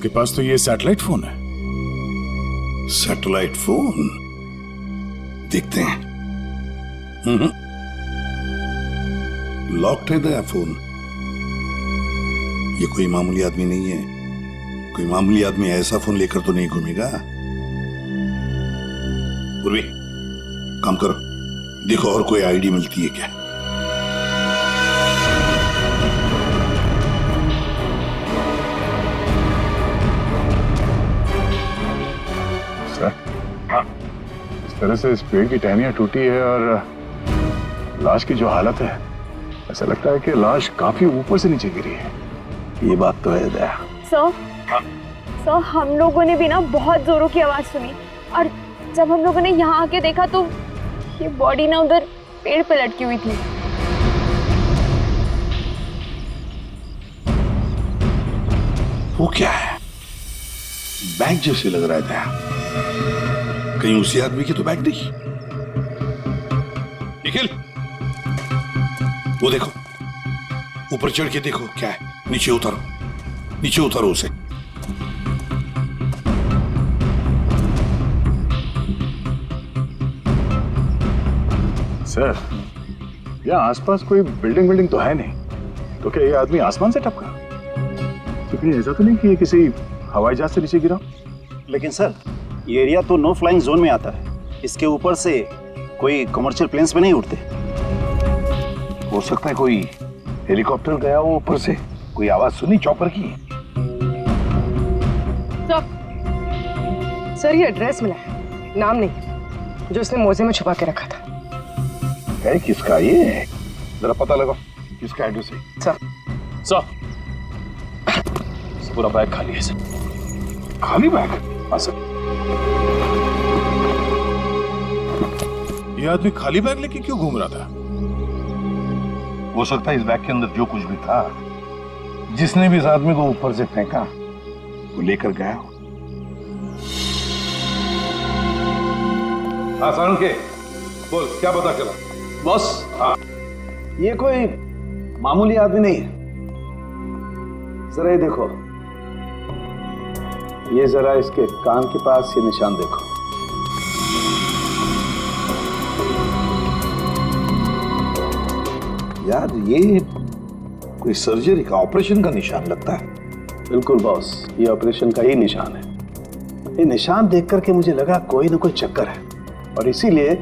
उसके पास तो ये सैटेलाइट फोन है। Satellite phone? देखते हैं। लॉक्ड है दया फोन। ये कोई मामूली आदमी नहीं है। कोई मामूली आदमी ऐसा फोन लेकर तो नहीं घूमेगा। पूर्वी, काम करो, देखो और कोई आईडी मिलती है क्या। सर, हाँ, इस तरह से इस पेड़ की टहनियां टूटी है और लाश की जो हालत है, ऐसा लगता है कि लाश काफी ऊपर से नीचे गिरी है। ये बात तो है दया। सर, सर, हम लोगों ने भी ना बहुत जोरों की आवाज सुनी और जब हम लोगों ने यहाँ आके देखा तो ये बॉडी ना उधर पेड़ पे लटकी हुई थी। वो क्या है? बैग जैसे लग रहा है दया। कहीं उसी आदमी की तो बैग नहीं। निखिल, वो देखो, ऊपर चढ़ के देखो क्या है। नीचे उतारो, नीचे उतारो उसे। सर, यहाँ आसपास कोई बिल्डिंग तो है नहीं, तो क्या ये आदमी आसमान से टपका? क्योंकि ऐसा तो नहीं कि ये किसी हवाई जहाज से नीचे गिरा। लेकिन सर, ये एरिया तो नो फ्लाइंग जोन में आता है। इसके ऊपर से कोई कमर्शियल प्लेन्स पे नहीं उड़ते। हो सकता है कोई हेलीकॉप्टर गया हो ऊपर से। कोई आवाज सुनी चॉपर की? सर, ये एड्रेस मिला है, नाम नहीं, जो उसने मोजे में छुपा के रखा था। है किसका ये? जरा पता लगाओ किसका एड्रेस है। सर, पूरा बैग खाली है सर। खाली बैग? हाँ सर। ये आदमी खाली बैग लेके क्यों घूम रहा था? हो सकता है इस बैग के अंदर जो कुछ भी था, जिसने भी इस आदमी को ऊपर से फेंका, वो लेकर गया हो। हाँ सारुण के, बोल क्या पता चला? बॉस, हाँ, ये कोई मामूली आदमी नहीं है। जरा ये देखो, ये जरा इसके कान के पास ये निशान देखो। यार ये कोई सर्जरी का, ऑपरेशन का निशान लगता है। बिल्कुल बॉस, ये ऑपरेशन का ही निशान है। ये निशान देख करके मुझे लगा कोई ना कोई चक्कर है, और इसीलिए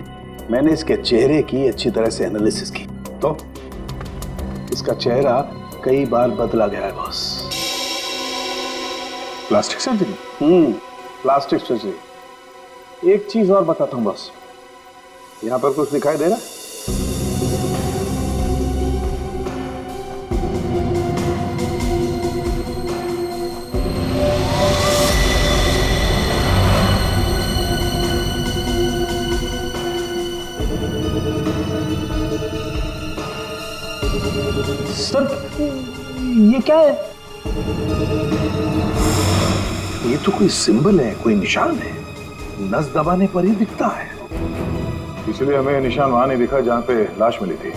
मैंने इसके चेहरे की अच्छी तरह से एनालिसिस की। तो इसका चेहरा कई बार बदला गया है boss. Plastic surgery? Plastic surgery. एक चीज और बताता हूँ बॉस, यहाँ पर कुछ दिखाई दे रहा है? सर, ये क्या है? ये तो कोई सिंबल है, कोई निशान है। नस दबाने पर ही दिखता है। इसलिए हमें निशान वहां नहीं दिखा जहां पे लाश मिली थी।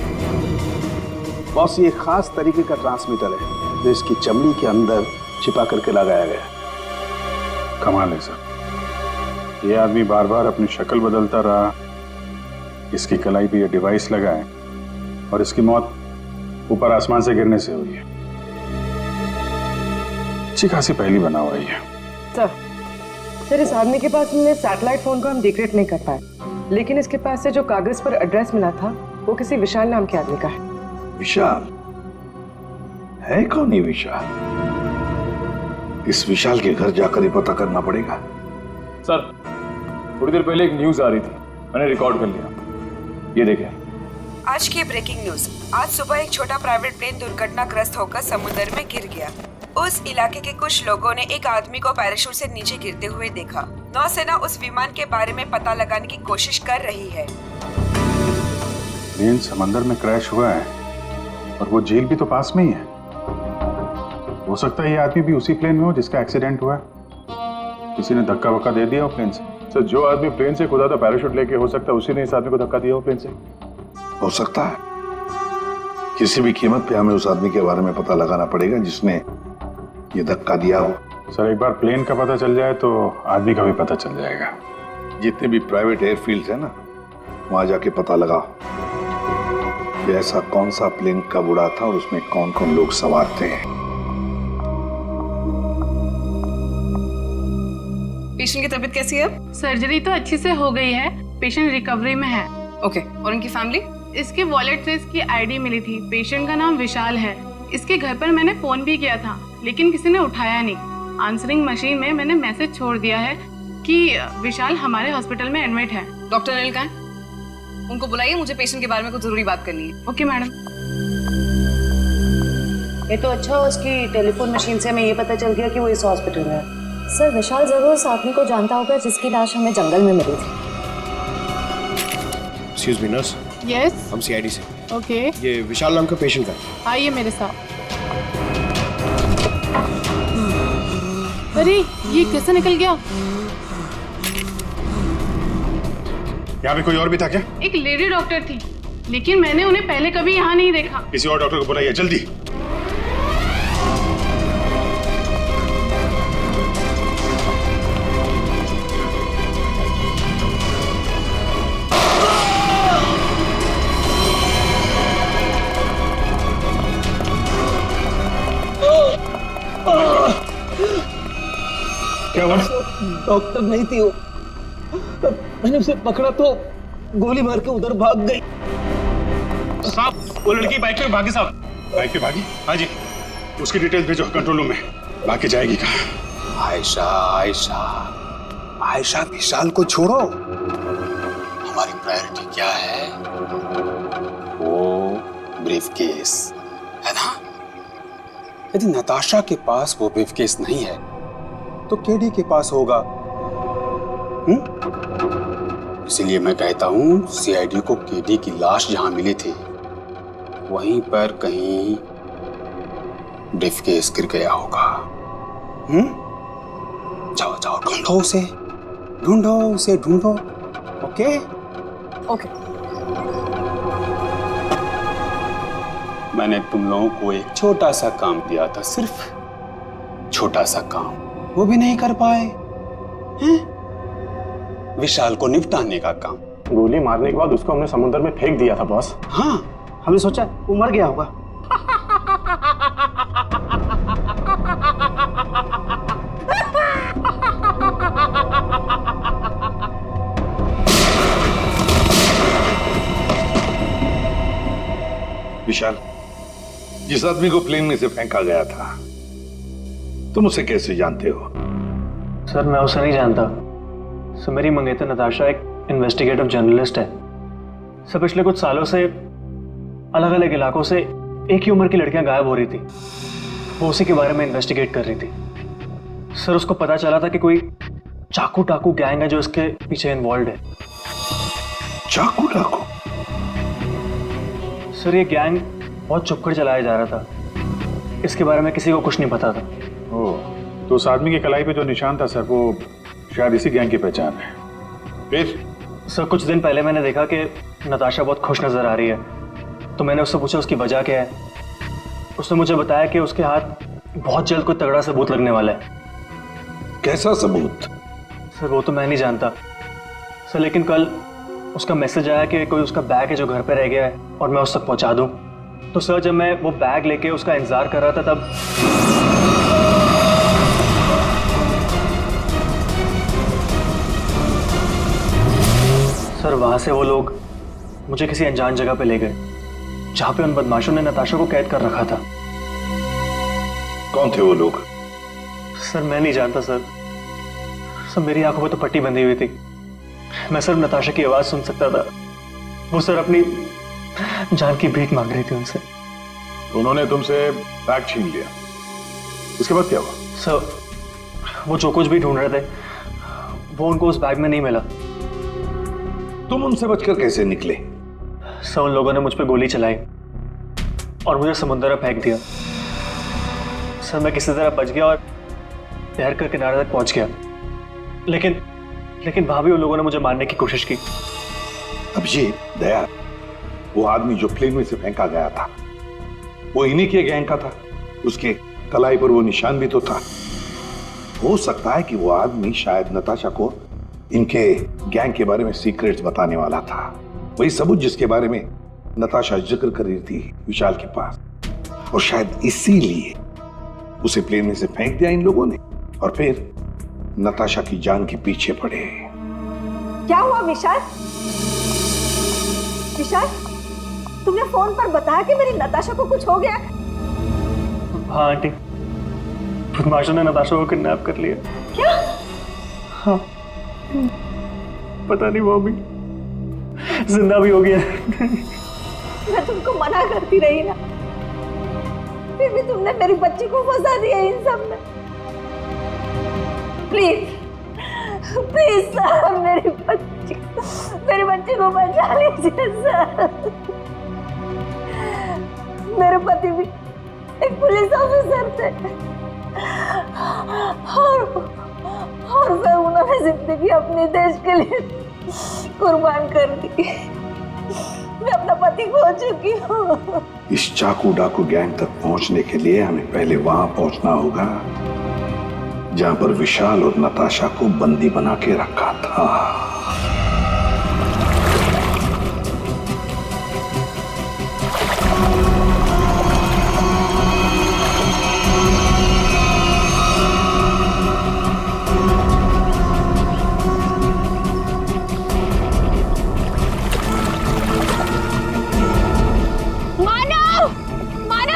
बॉस, ये खास तरीके का ट्रांसमीटर है जो इसकी चमड़ी के अंदर छिपा करके लगाया गया। कमाल है सर, ये आदमी बार बार अपनी शक्ल बदलता रहा, इसकी कलाई पे ये डिवाइस लगा है और इसकी मौत ऊपर आसमान से गिरने से हुई है। अच्छी खासी पहली बना हुआ है। सर, इस आदमी के पास हमने सैटेलाइट फोन को हम डिक्रिप्ट नहीं कर पाए, लेकिन इसके पास से जो कागज पर एड्रेस मिला था वो किसी विशाल नाम के आदमी का है। विशाल? है कौन ये विशाल? इस विशाल के घर जाकर ही पता करना पड़ेगा। सर, थोड़ी देर पहले एक न्यूज आ रही थी, मैंने रिकॉर्ड कर लिया। ये देखें। आज की ब्रेकिंग न्यूज। आज सुबह एक छोटा प्राइवेट प्लेन दुर्घटनाग्रस्त होकर समुद्र में गिर गया। उस इलाके के कुछ लोगों ने एक आदमी को पैराशूट से नीचे गिरते हुए देखा। नौसेना उस विमान के बारे में पता लगाने की कोशिश कर रही है। प्लेन समंदर में क्रैश हुआ है और वो झील भी तो पास में ही है। हो सकता है ये आदमी भी उसी प्लेन में हो जिसका एक्सीडेंट हुआ है। किसी ने धक्का वक्का दे दिया हो प्लेन से। सर, जो आदमी प्लेन से कूदा था पैराशूट लेके, हो सकता है उसी ने इस आदमी को धक्का दिया हो प्लेन से। हो सकता है। किसी भी कीमत पे हमें उस आदमी के बारे में पता लगाना पड़ेगा जिसने ये धक्का दिया हो। सर एक बार प्लेन का पता चल जाए तो आदमी का भी पता चल जाएगा। जितने भी प्राइवेट एयरफील्ड्स है ना, वहां जाके पता लगाओ कि ऐसा कौन सा प्लेन कब उड़ा था और उसमें कौन कौन लोग सवार थे। पेशेंट की तबीयत कैसी है? सर्जरी तो अच्छी से हो गई है, पेशेंट रिकवरी में है। ओके, और उनकी फैमिली? इसके वॉलेट से इसकी आईडी मिली थी। पेशेंट का नाम विशाल है। इसके घर पर मैंने फोन भी किया था, लेकिन किसी ने उठाया नहीं। आंसरिंग मशीन में मैंने मैसेज छोड़ दिया है कि विशाल हमारे हॉस्पिटल में एडमिट है। डॉक्टर अनिल कहाँ है? उनको बुलाइए, मुझे पेशेंट के बारे में कुछ जरूरी बात करनी है। Okay madam. ये तो अच्छा, उसकी टेलीफोन मशीन से हमें ये पता चल गया कि वो इस हॉस्पिटल में है। सर विशाल जरूर उस आदमी को जानता होगा जिसकी लाश हमें जंगल में मिली थी। Excuse me nurse. यस। हम सीआईडी से। ओके। ये विशाल नाम का पेशेंट है। आइए मेरे साथ। अरे ये कैसे निकल गया? यहाँ पे कोई और भी था क्या? एक लेडी डॉक्टर थी, लेकिन मैंने उन्हें पहले कभी यहाँ नहीं देखा। किसी और डॉक्टर को बुलाइए जल्दी। क्या हुआ? डॉक्टर नहीं थी वो। मैंने उसे पकड़ा तो गोली मार के उधर भाग गई। साहब वो लड़की बाइक पे भागी साहब। बाइक पे भागी? हाँ जी। उसकी डिटेल्स भेजो कंट्रोल रूम में। बाकी जाएगी कहाँ? आयशा आयशा आयशा, विशाल को छोड़ो। हमारी प्रायोरिटी क्या है? वो ब्रीफकेस है ना। यदि नताशा के पास वो ब्रीफकेस नहीं है तो केडी के पास होगा। इसीलिए मैं कहता हूं सीआईडी को केडी की लाश जहां मिली थी वहीं पर कहीं ब्रीफकेस गिर गया होगा। जाओ जाओ ढूंढो उसे, ढूंढो उसे, ढूंढो। Okay okay. मैंने तुम लोगों को एक छोटा सा काम दिया था, सिर्फ छोटा सा काम, वो भी नहीं कर पाए हैं? विशाल को निपटाने का काम। गोली मारने के बाद उसको हमने समुद्र में फेंक दिया था बॉस। हाँ, हमने सोचा वो मर गया होगा। विशाल, जिस आदमी को प्लेन में से फेंका गया था तुम उसे कैसे जानते हो? सर मैं उसे नहीं जानता। सर मेरी मंगेतर नताशा एक इन्वेस्टिगेटिव जर्नलिस्ट है। सर पिछले कुछ सालों से अलग अलग इलाकों से एक ही उम्र की लड़कियां गायब हो रही थी। वो उसी के बारे में इन्वेस्टिगेट कर रही थी। सर उसको पता चला था कि कोई चाकू टाकू गैंग है जो इसके पीछे इन्वॉल्व है। चाकू टाकू? सर ये गैंग बहुत छुपकर चलाया जा रहा था। इसके बारे में किसी को कुछ नहीं पता था। ओह, तो उस आदमी की कलाई पे जो निशान था सर, वो शायद इसी गैंग की पहचान है। फिर? सर कुछ दिन पहले मैंने देखा कि नताशा बहुत खुश नजर आ रही है, तो मैंने उससे पूछा उसकी वजह क्या है। उसने मुझे बताया कि उसके हाथ बहुत जल्द कोई तगड़ा सबूत लगने वाला है। कैसा सबूत? सर वो तो मैं नहीं जानता सर, लेकिन कल उसका मैसेज आया कि कोई उसका बैग है जो घर पे रह गया है और मैं उस तक पहुंचा दूं। तो सर जब मैं वो बैग लेके उसका इंतजार कर रहा था तब सर वहां से वो लोग मुझे किसी अनजान जगह पे ले गए जहां पे उन बदमाशों ने नताशा को कैद कर रखा था। कौन थे वो लोग? सर मैं नहीं जानता सर। सर मेरी आंखों पे तो पट्टी बंधी हुई थी। मैं सिर्फ नताशा की आवाज सुन सकता था। वो सर अपनी जान की भीख मांग रही थी उनसे। उन्होंने तुमसे बैग छीन लिया, उसके बाद क्या हुआ? सर वो जो कुछ भी ढूंढ रहे थे वो उनको उस बैग में नहीं मिला। तुम उनसे बचकर कैसे निकले? सर उन लोगों ने मुझ पर गोली चलाई और मुझे समुद्र में फेंक दिया। सर मैं किसी तरह बच गया और तैरकर किनारे तक पहुंच गया, लेकिन वहां भी उन लोगों ने मुझे मारने की कोशिश की। अब ये दया, वो आदमी जो प्लेन में से फेंका गया था वो इन्हीं के गैंग का था। उसके कलाई पर वो निशान भी तो था। हो सकता है कि वो आदमी शायद नताशा को इनके गैंग के बारे में सीक्रेट्स बताने वाला था, वही सबूत जिसके बारे में नताशा जिक्र कर रही थी विशाल के पास, और शायद इसीलिए उसे प्लेन में से फेंक दिया इन लोगों ने और फिर नताशा की जान के पीछे पड़े। क्या हुआ विशाल? विशाल, तुमने फोन पर बताया कि मेरी नताशा को कुछ हो गया? हाँ आंटी, बदमाशों ने नताशा को किडनैप कर लिया। क्या? हाँ, पता नहीं वो भी जिंदा भी हो गया। मैं तुमको मना करती रही ना, फिर भी तुमने मेरी बच्ची को फंसा दिया इन सब में। प्लीज प्लीज सर, मेरी बच्ची को बचा लीजिए सर। मेरे पति भी एक पुलिस ऑफिसर थे और सर उन्होंने जिंदगी अपने देश के लिए कुर्बान कर दी। मैं अपना पति खो चुकी हूँ। इस चाकू डाकू गैंग तक पहुंचने के लिए हमें पहले वहां पहुंचना होगा जहां पर विशाल और नताशा को बंदी बना के रखा था।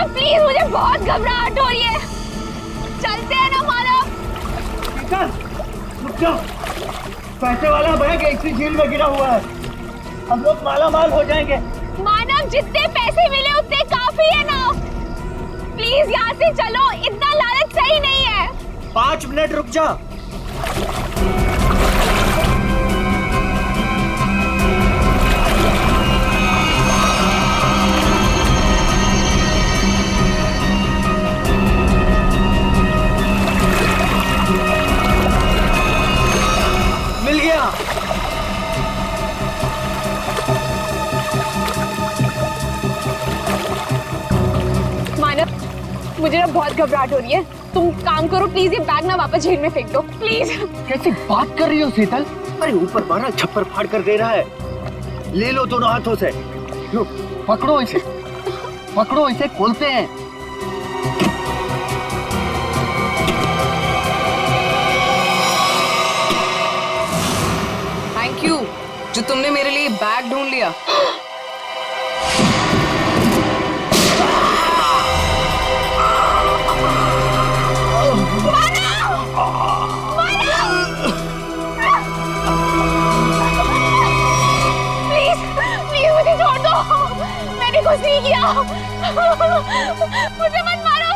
प्लीज, मुझे बहुत घबराहट हो रही है। चलते हैं ना मानव। रुक जाओ, पैसे वाला बैग इसी झील में गिरा हुआ है, हम लोग माला माल हो जाएंगे। मानव, जितने पैसे मिले उतने काफी है ना। प्लीज यहाँ से चलो, इतना लालच सही नहीं है। 5 मिनट रुक जा। मुझे ना बहुत घबराहट हो रही है। तुम काम करो प्लीज, ये बैग ना वापस झील में फेंक दो प्लीज। कैसी बात कर रही हो शीतल? अरे ऊपर मारा छप्पर फाड़ कर दे रहा है। ले लो दोनों हाथों से, लो पकड़ो इसे, पकड़ो इसे, खोलते हैं। थैंक यू जो तुमने मेरे लिए बैग ढूंढ लिया। मैंने कुछ नहीं किया, मुझे मत मारो।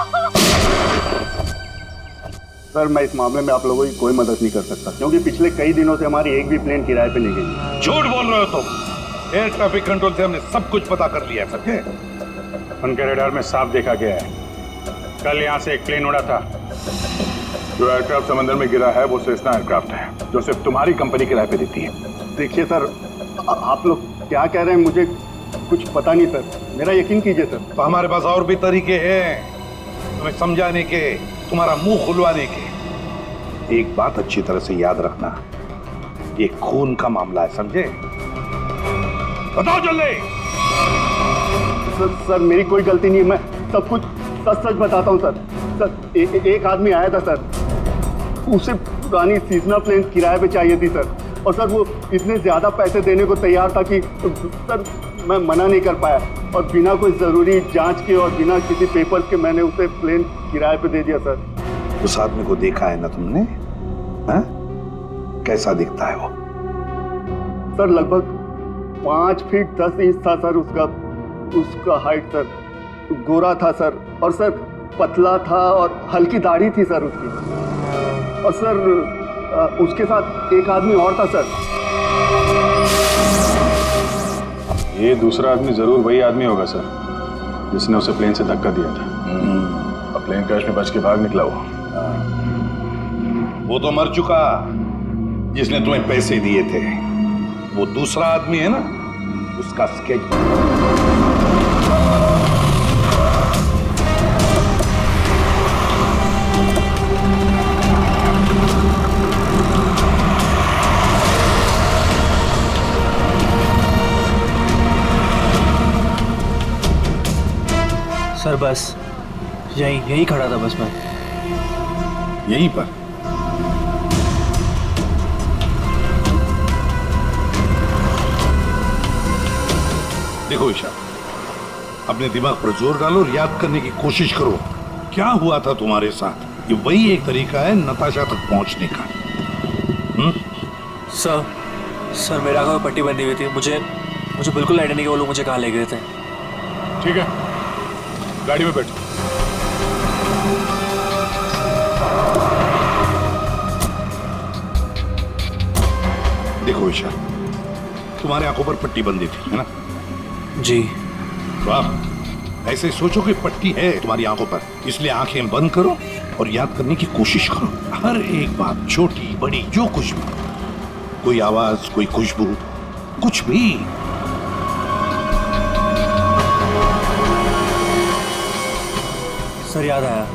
सर, मैं इस मामले में आप लोगों की कोई मदद नहीं कर सकता, क्योंकि पिछले कई दिनों से हमारी एक भी प्लेन किराए पे नहीं गई। झूठ बोल रहे हो तुम। एयर ट्रैफिक कंट्रोल से हमने सब कुछ पता कर लिया है, समझे? उनके रडार में साफ देखा गया है, कल यहाँ से एक प्लेन उड़ा था। जो एयरक्राफ्ट समंदर में गिरा है वो सेस्ना एयरक्राफ्ट है, जो सिर्फ तुम्हारी कंपनी किराए पे देती है। देखिए सर, आप लोग क्या कह रहे हैं मुझे कुछ पता नहीं सर, मेरा यकीन कीजिए सर। तो हमारे पास और भी तरीके हैं तुम्हें समझाने के, तुम्हारा मुंह खुलवाने के। एक बात अच्छी तरह से याद रखना, ये खून का मामला है, समझे? बताओ जल्दी। सर मेरी कोई गलती नहीं है, मैं सब कुछ सच सच बताता हूँ सर। सर एक आदमी आया था सर, उसे पुरानी सीजनल प्लेन किराए पे चाहिए थी सर, और सर वो इतने ज्यादा पैसे देने को तैयार था कि सर मैं मना नहीं कर पाया, और बिना कोई जरूरी जांच के और बिना किसी पेपर्स के मैंने उसे प्लेन किराए पे दे दिया सर। उस आदमी को देखा है ना तुमने? हा? कैसा दिखता है वो? सर लगभग 5 फीट 10 इंच था सर उसका हाइट सर, गोरा था सर, और सर पतला था और हल्की दाढ़ी थी सर उसकी, और सर उसके साथ एक आदमी और था सर। ये दूसरा आदमी जरूर वही आदमी होगा सर, जिसने उसे प्लेन से धक्का दिया था। अब प्लेन क्रैश में बच के भाग निकला वो तो मर चुका, जिसने तुम्हें पैसे दिए थे। वो दूसरा आदमी है ना, उसका स्केच। सर बस यहीं खड़ा था बस मैं। यहीं पर? देखो ईशा, अपने दिमाग पर जोर डालो और याद करने की कोशिश करो क्या हुआ था तुम्हारे साथ। ये वही एक तरीका है नताशा तक पहुंचने का। सर मेरे आंखों में पट्टी बंधी हुई थी, मुझे बिल्कुल आइडिया नहीं कि वो लोग मुझे कहाँ ले गए थे। ठीक है, गाड़ी में बैठो। देखो ईशा, तुम्हारे आंखों पर पट्टी बंधी थी, है ना? जी। वाह, ऐसे सोचो कि पट्टी है तुम्हारी आंखों पर, इसलिए आंखें बंद करो और याद करने की कोशिश करो हर एक बात, छोटी बड़ी जो कुछ भी, कोई आवाज, कोई खुशबू, कुछ भी। सर याद आया,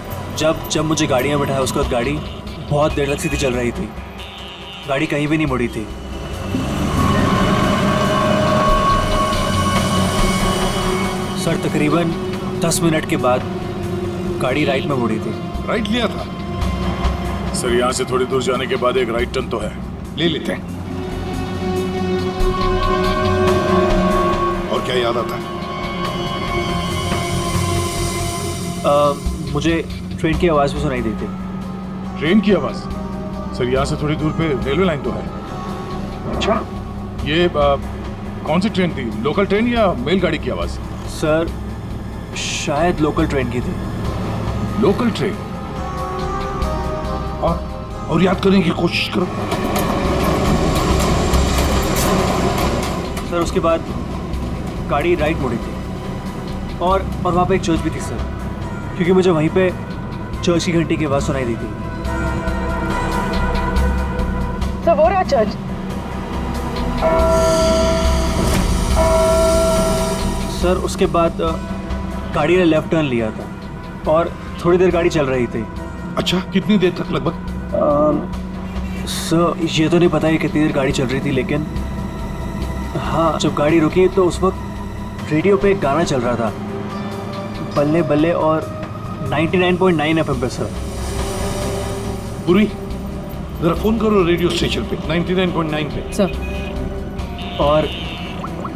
जब मुझे गाड़ी में बिठाया उसके बाद गाड़ी बहुत देर तक सीधी चल रही थी, गाड़ी कहीं भी नहीं मुड़ी थी। सर तकरीबन 10 मिनट के बाद गाड़ी राइट में मुड़ी थी। राइट लिया था? सर यहाँ से थोड़ी दूर जाने के बाद एक राइट टर्न तो है, ले लेते हैं। और क्या याद आता है? मुझे ट्रेन की आवाज़ भी सुनाई दी थी। ट्रेन की आवाज़? सर यहाँ से थोड़ी दूर पे रेलवे लाइन तो है। अच्छा, ये कौन सी ट्रेन थी, लोकल ट्रेन या मेलगाड़ी की आवाज़? सर शायद लोकल ट्रेन की थी। Local train? और याद करने की कोशिश करो। सर उसके बाद गाड़ी राइट मुड़ी थी और वहाँ पे एक चर्च भी थी सर, क्योंकि मुझे वहीं पे चर्च की घंटी की आवाज़ सुनाई दी थी। सर वो रहा चर्च। सर उसके बाद गाड़ी ने लेफ्ट टर्न लिया था और थोड़ी देर गाड़ी चल रही थी। अच्छा, कितनी देर तक लगभग? सर ये तो नहीं पता है कितनी देर गाड़ी चल रही थी, लेकिन हाँ जब गाड़ी रुकी तो उस वक्त रेडियो पे एक गाना चल रहा था, बल्ले बल्ले, और 99.9 FM पे सर। पूरी जरा फोन करो रेडियो स्टेशन पे 99.9 पे। सर। और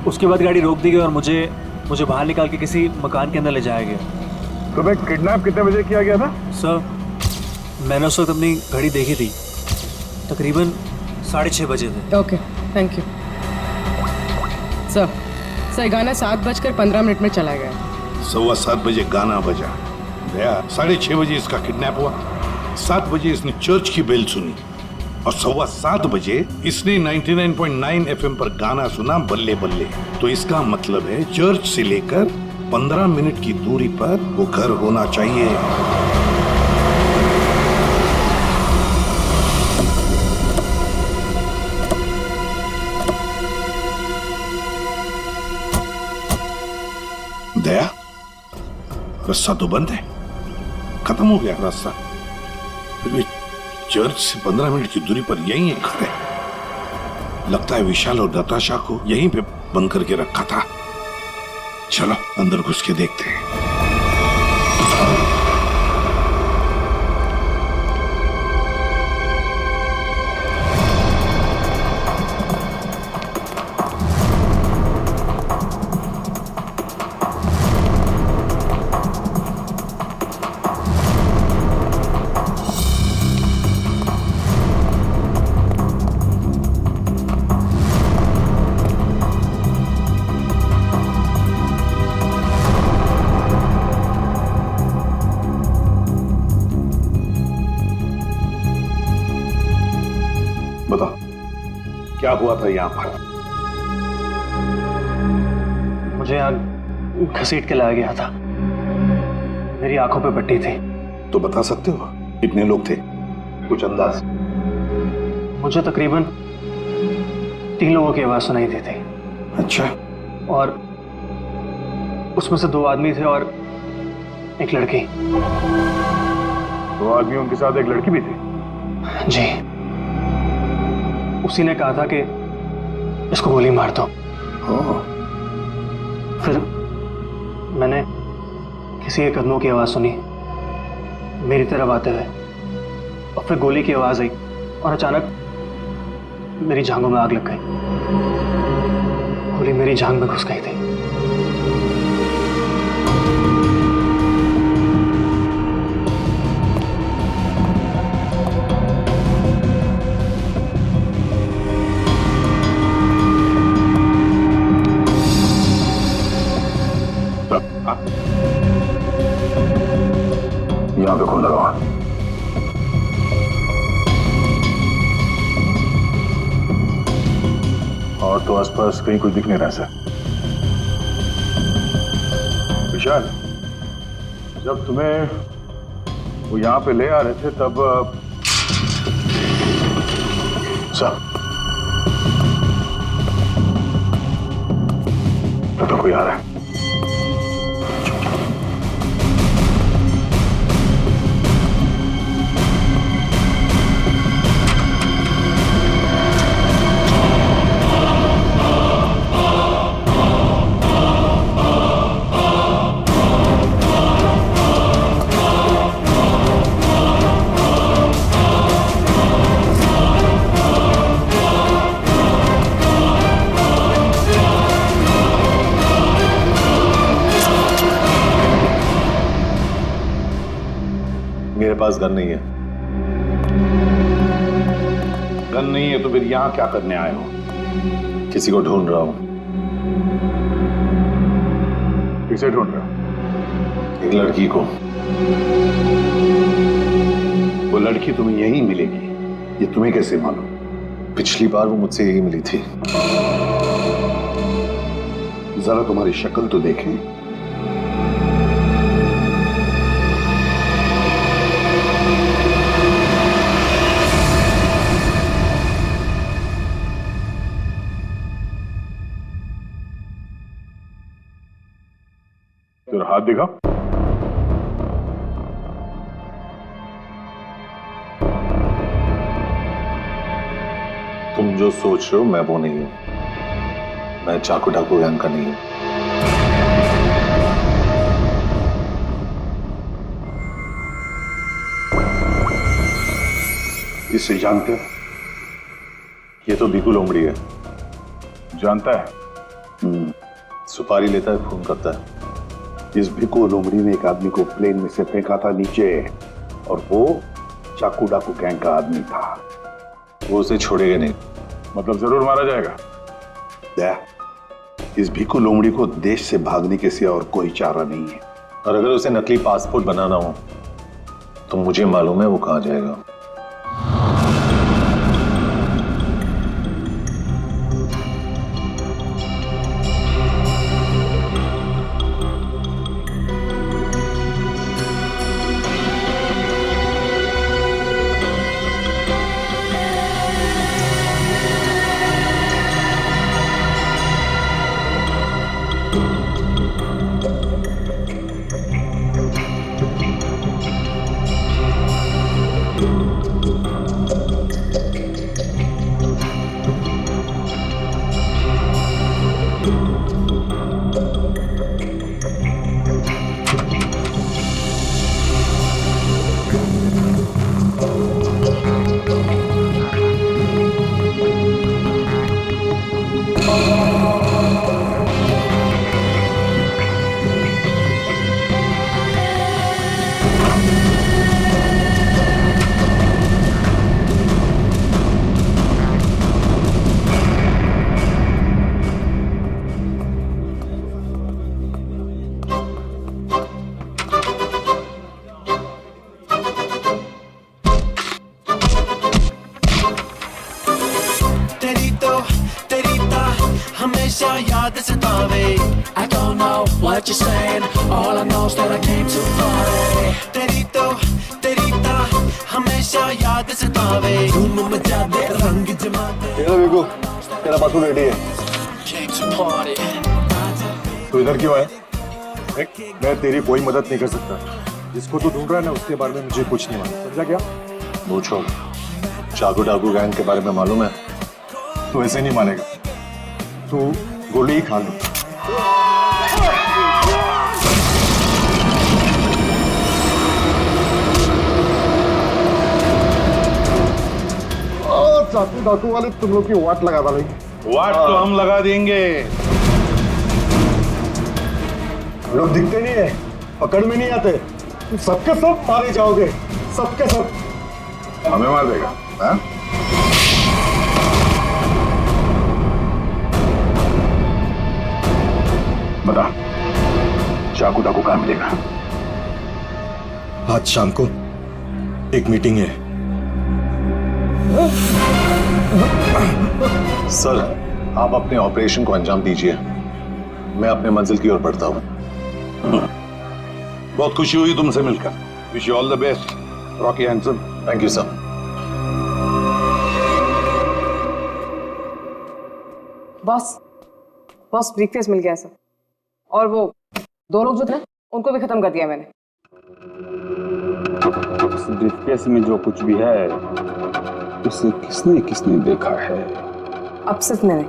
उसके बाद गाड़ी रोक दी गई और मुझे बाहर निकाल के किसी मकान के अंदर ले जाया गया। तो मैं किडनैप कितने बजे किया गया था? सर मैंने उस वक्त अपनी घड़ी देखी थी, तकरीबन 6:30 बजे थे। Okay, thank you. सर गाना 7:15 में चला गया। 7:15 बजे गाना बजा गया, 6:30 बजे इसका किडनैप हुआ, 7 बजे इसने चर्च की बेल सुनी और 7:15 बजे इसने 99.9 FM पर गाना सुना, बल्ले बल्ले। तो इसका मतलब है चर्च से लेकर 15 मिनट की दूरी पर वो घर होना चाहिए। दया, रास्ता तो बंद है, खत्म हो गया रास्ता। फिर भी चर्च से 15 मिनट की दूरी पर यही एक घर है। लगता है विशाल और नताशा को यहीं पे बंद करके रखा था। चलो अंदर घुस के देखते हैं। बताओ क्या हुआ था यहाँ पर? मुझे यहाँ घसीट के लाया गया था, मेरी आंखों पे पट्टी थी। तो बता सकते हो कितने लोग थे, कुछ अंदाज? मुझे तकरीबन 3 लोगों की आवाज सुनाई दी थी। अच्छा। और उसमें से 2 आदमी थे और एक लड़की। 2 आदमियों के साथ एक लड़की भी थी? जी। उसी ने कहा था कि इसको गोली मार दो। फिर मैंने किसी के कदमों की आवाज़ सुनी मेरी तरफ आते हुए, और फिर गोली की आवाज़ आई और अचानक मेरी जांघों में आग लग गई। गोली मेरी जांघ में घुस गई थी। यहाँ पे खून लगा हुआ। और तो आसपास कहीं कुछ दिख नहीं रहा सर। विशाल, जब तुम्हें वो यहाँ पे ले आ रहे थे तब सर तो कोई आ रहा है। मेरे पास गन नहीं है। गन नहीं है तो फिर यहां क्या करने आए हो? किसी को ढूंढ रहा हूं। किसे ढूंढ रहे हो? एक लड़की को। वो लड़की तुम्हें यहीं मिलेगी, ये तुम्हें कैसे मालूम? पिछली बार वो मुझसे यही मिली थी। जरा तुम्हारी शक्ल तो देखें। तेरा हाथ दिखा। तुम जो सोच रहे हो मैं वो नहीं हूं। मैं चाकू डाकू गैंग का नहीं हूं। इसे जानते हो? ये तो भिकू लोमड़ी है। जानता है? सुपारी लेता है, खून करता है। इस भिकू लोमड़ी ने एक आदमी को प्लेन में से फेंका था नीचे, और वो चाकू डाकू गैंग का आदमी था। वो उसे छोड़ेगा नहीं। मतलब जरूर मारा जाएगा। इस भिकू लोमड़ी को देश से भागने के सिवा और कोई चारा नहीं है। और अगर उसे नकली पासपोर्ट बनाना हो तो मुझे मालूम है वो कहां जाएगा। याद सतावे I don't know what you're saying All I know is that I came too far तेरी ता हमेशा याद सतावे धूम मचा दे रंग जमा दे ये लो तेरा पासपोर्ट रेडी है। Came to party तो इधर क्यों है? मैं तेरी कोई मदद नहीं कर सकता। जिसको तू ढूंढ रहा है ना उसके बारे में मुझे कुछ नहीं मालूम। समझा क्या? पूछो, चाकू डाकू गैंग के बारे में मालूम है? तू ऐसे नहीं मानेगा। तू गोली ही खा लो। चाकू डाकू वाले तुम लोग की वाट लगा डालेंगे। वाट तो हम लगा देंगे। हम लोग दिखते नहीं है, पकड़ में नहीं आते, तुम सबके सब मारे जाओगे, सबके सब। हमें मार देगा हाँ? बता, चाकू डाकू कहाँ मिलेगा? आज शाम को एक मीटिंग है। सर, आप अपने ऑपरेशन को अंजाम दीजिए, मैं अपने मंजिल की ओर बढ़ता हूं। बहुत खुशी हुई तुमसे मिलकर। Wish you all the best Rocky Hansen. Thank you sir. Boss, boss briefcase मिल गया सर, और वो 2 लोग जो थे उनको भी खत्म कर दिया मैंने। इस ब्रीफकेस में जो कुछ भी है उसे किसने किसने देखा है? अब सिर्फ मैंने।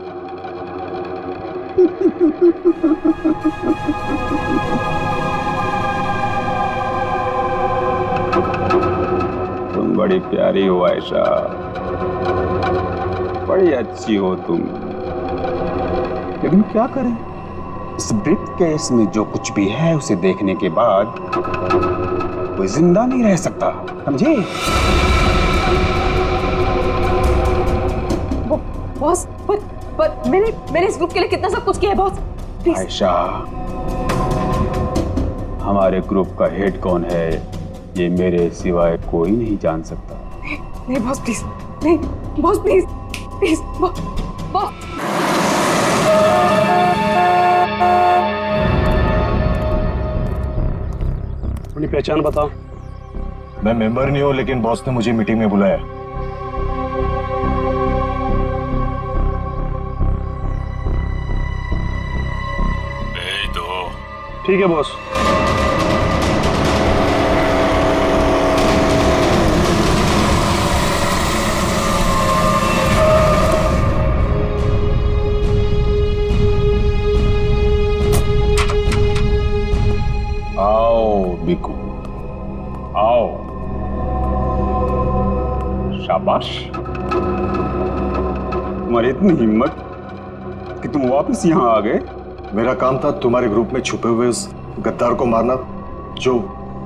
तुम बड़ी प्यारी हो आयशा, बड़ी अच्छी हो तुम, लेकिन क्या करें, इस ब्रीफकेस में जो कुछ भी है उसे देखने के बाद कोई जिंदा नहीं रह सकता, समझे? बॉस, पर मैंने इस ग्रुप के लिए कितना सब कुछ किया है बॉस, प्लीज। आयशा, हमारे ग्रुप का हेड कौन है ये मेरे सिवाय कोई नहीं जान सकता। नहीं बॉस प्लीज, नहीं बॉस प्लीज, प्लीज बॉस। अपनी पहचान बताओ। मैं मेंबर नहीं हूं, लेकिन बॉस ने मुझे मीटिंग में बुलाया। भेज दो। ठीक है बॉस। आओ बिकू, आओ। शाबाश, तुम्हारी इतनी हिम्मत कि तुम वापस यहाँ आ गए। मेरा काम था तुम्हारे ग्रुप में छुपे हुए उस गद्दार को मारना, जो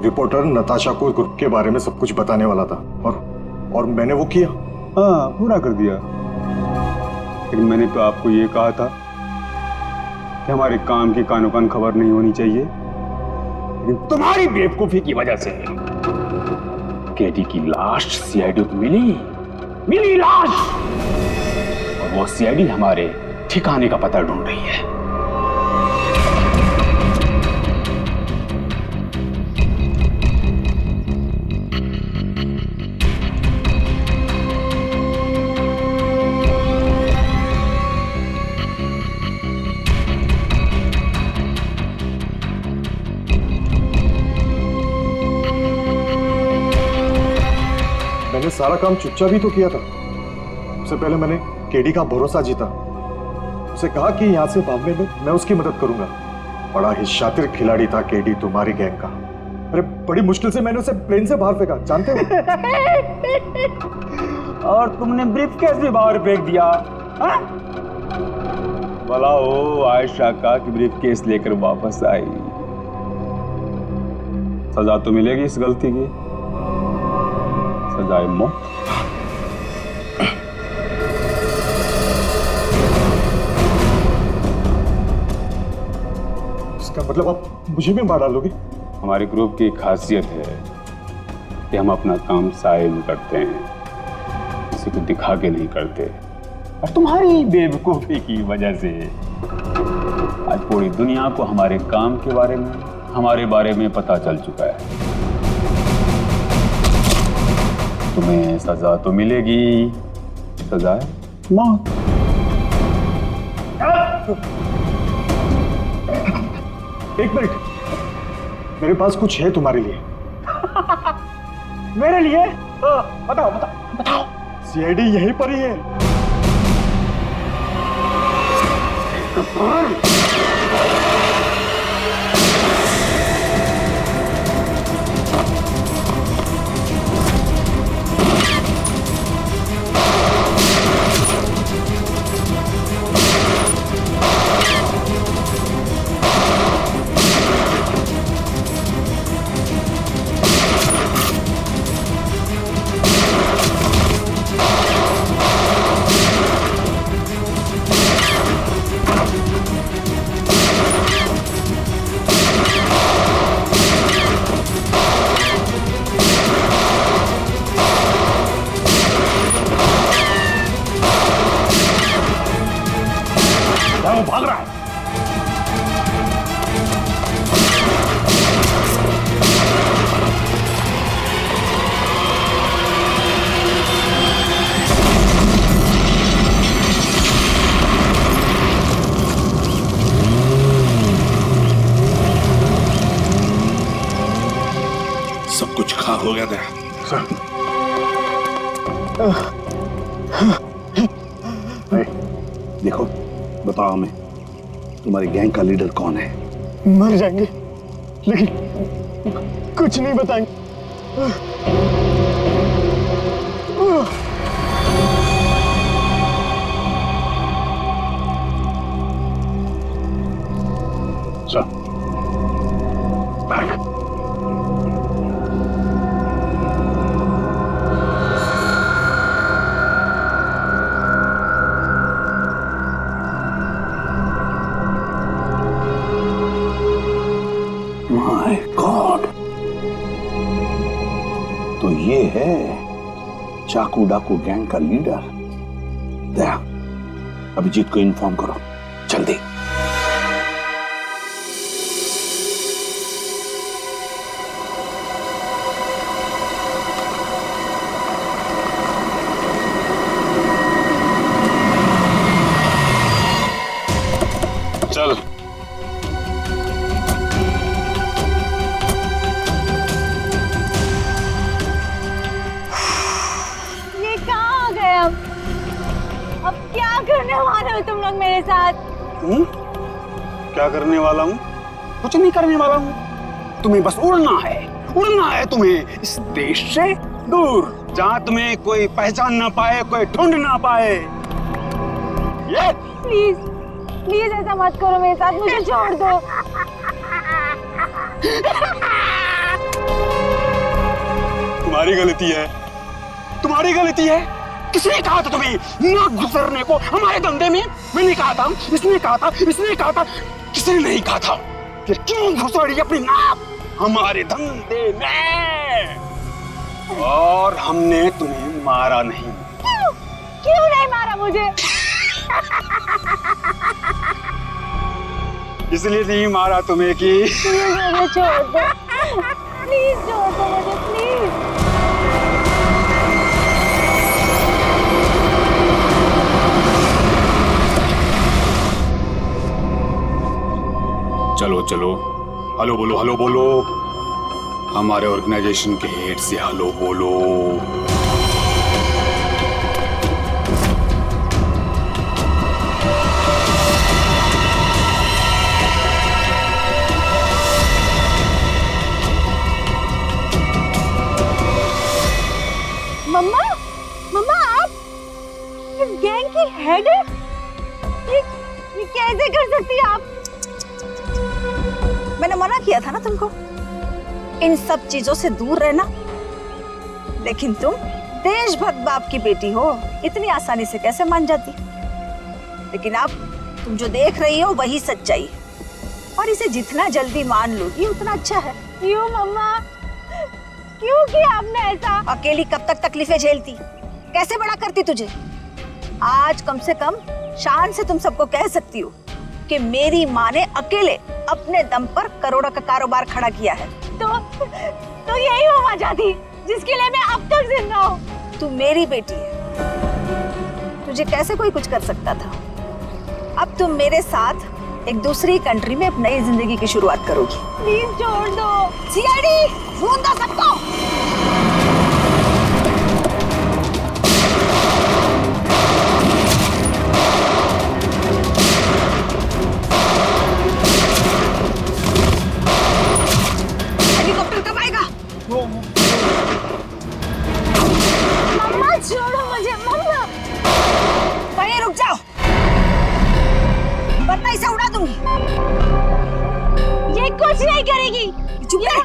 रिपोर्टर नताशा को ग्रुप के बारे में सब कुछ बताने वाला था, और मैंने वो किया। हाँ, पूरा कर दिया। लेकिन मैंने तो आपको ये कहा था कि हमारे काम की कानो कान खबर नहीं होनी चाहिए, लेकिन तुम्हारी बेवकूफी की वजह से केडी की लाश सीआईडी को मिली लाश, और वो सीआईडी हमारे ठिकाने का पता ढूंढ रही है। मैंने सारा काम चुपचाप ही तो किया था। सबसे पहले मैंने केडी का भरोसा जीता, उसे कहा कि यहाँ से भागने में मैं उसकी मदद करूंगा। बड़ा ही शातिर खिलाड़ी था केडी तुम्हारी गैंग का। अरे बड़ी मुश्किल से मैंने उसे प्लेन से बाहर फेंका, जानते हो? और तुमने ब्रीफकेस भी बाहर फेंक दिया। हाँ? भला हो आयशा का कि ब्रीफकेस लेकर वापस आई। सजा तो मिलेगी इस गलती की, सजाए मौत। इसका मतलब आप मुझे भी मार डालोगे? हमारे ग्रुप की खासियत है कि हम अपना काम साए में करते हैं, किसी को दिखा के नहीं करते। और तुम्हारी बेवकूफी की वजह से आज पूरी दुनिया को हमारे काम के बारे में, हमारे बारे में पता चल चुका है। तुम्हें सजा तो मिलेगी, सजा है मौत। एक मिनट, मेरे पास कुछ है तुम्हारे लिए। मेरे लिए? बताओ। सीआईडी यहीं पर ही है। हो गया था देखो, बताओ हमें, तुम्हारी गैंग का लीडर कौन है? मर जाएंगे लेकिन कुछ नहीं बताएंगे। माय गॉड, तो ये है चाकू डाकू गैंग का लीडर। दया, अभिजीत को इन्फॉर्म करो जल्दी। चल अब क्या करने वाले हो तुम लोग मेरे साथ? क्या करने वाला हूँ? कुछ नहीं करने वाला हूँ। तुम्हें बस उड़ना है तुम्हें इस देश से दूर, जहाँ तुम्हें कोई पहचान ना पाए, कोई ढूंढ ना पाए। ये प्लीज प्लीज ऐसा मत करो मेरे साथ, मुझे छोड़ दो। तुम्हारी गलती है। किसने कहा था तुम्हें ना गुजरने को हमारे धंधे में? मैंने कहा था, इसने कहा था, किसी ने नहीं कहा था। फिर क्यों घुसड़ी अपनी नाक हमारे धंधे में? और हमने तुम्हें मारा नहीं। क्यों नहीं मारा मुझे? इसलिए नहीं मारा तुम्हें कि मुझे छोड़ दो, प्लीज छोड़ दो मुझे, प्लीज। चलो हेलो बोलो हमारे ऑर्गेनाइजेशन के हेड से हेलो बोलो। मम्मा आप इस गैंग की हेड है? ये कैसे कर सकती है आप? मैंने मना किया था ना तुमको इन सब चीजों से दूर रहना, लेकिन तुम देशभक्त बाप की बेटी हो, इतनी आसानी से कैसे मान जाती? लेकिन अब तुम जो देख रही हो वही सच्चाई है, और इसे जितना जल्दी मान लोगी उतना अच्छा है। क्यों मम्मा, क्यों किया आपने ऐसा? अकेली कब तक तकलीफें झेलती, कैसे बड़ा करती तुझे? आज कम से कम शान से तुम सबको कह सकती हो कि मेरी माँ ने अकेले अपने दम पर करोड़ों का कारोबार खड़ा किया है। तो यही वो वजह थी जिसके लिए मैं अब तक जिंदा हूँ। तू मेरी बेटी है, तुझे कैसे कोई कुछ कर सकता था? अब तुम मेरे साथ एक दूसरी कंट्री में एक नई जिंदगी की शुरुआत करोगी। प्लीज छोड़ दो। सीआईडी ढूंढ दो सबको। मम्मा छोड़ो मुझे, मम्मा। कहीं रुक जाओ, वरना इसे उड़ा दूंगी। ये कुछ नहीं करेगी। चुप रह।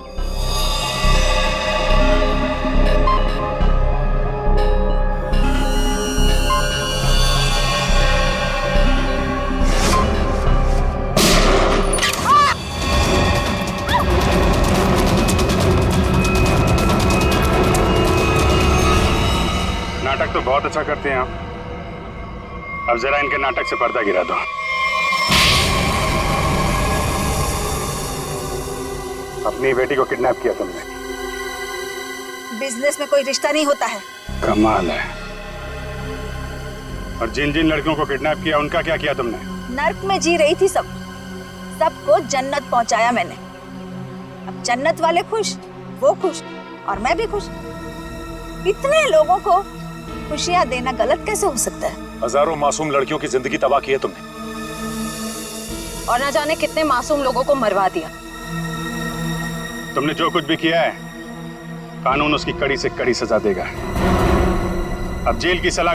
नाटक तो बहुत अच्छा करते हैं आप, अब जरा इनके नाटक से पर्दा गिरा दो। अपनी बेटी को किडनैप किया तुमने। बिजनेस में कोई रिश्ता नहीं होता है। कमाल है। और जिन जिन लड़कियों को किडनैप किया उनका क्या किया तुमने? नर्क में जी रही थी सबको जन्नत पहुंचाया मैंने। अब जन्नत वाले खुश, वो खुश, और मैं भी खुश। इतने लोगों को खुशियां देना गलत कैसे हो सकता है? हजारों मासूम लड़कियों की जिंदगी तबाह की है तुमने, और ना जाने कितने मासूम लोगों को मरवा दिया। तुमने जो कुछ भी किया है कानून उसकी कड़ी से कड़ी सजा देगा। अब जेल की सलाह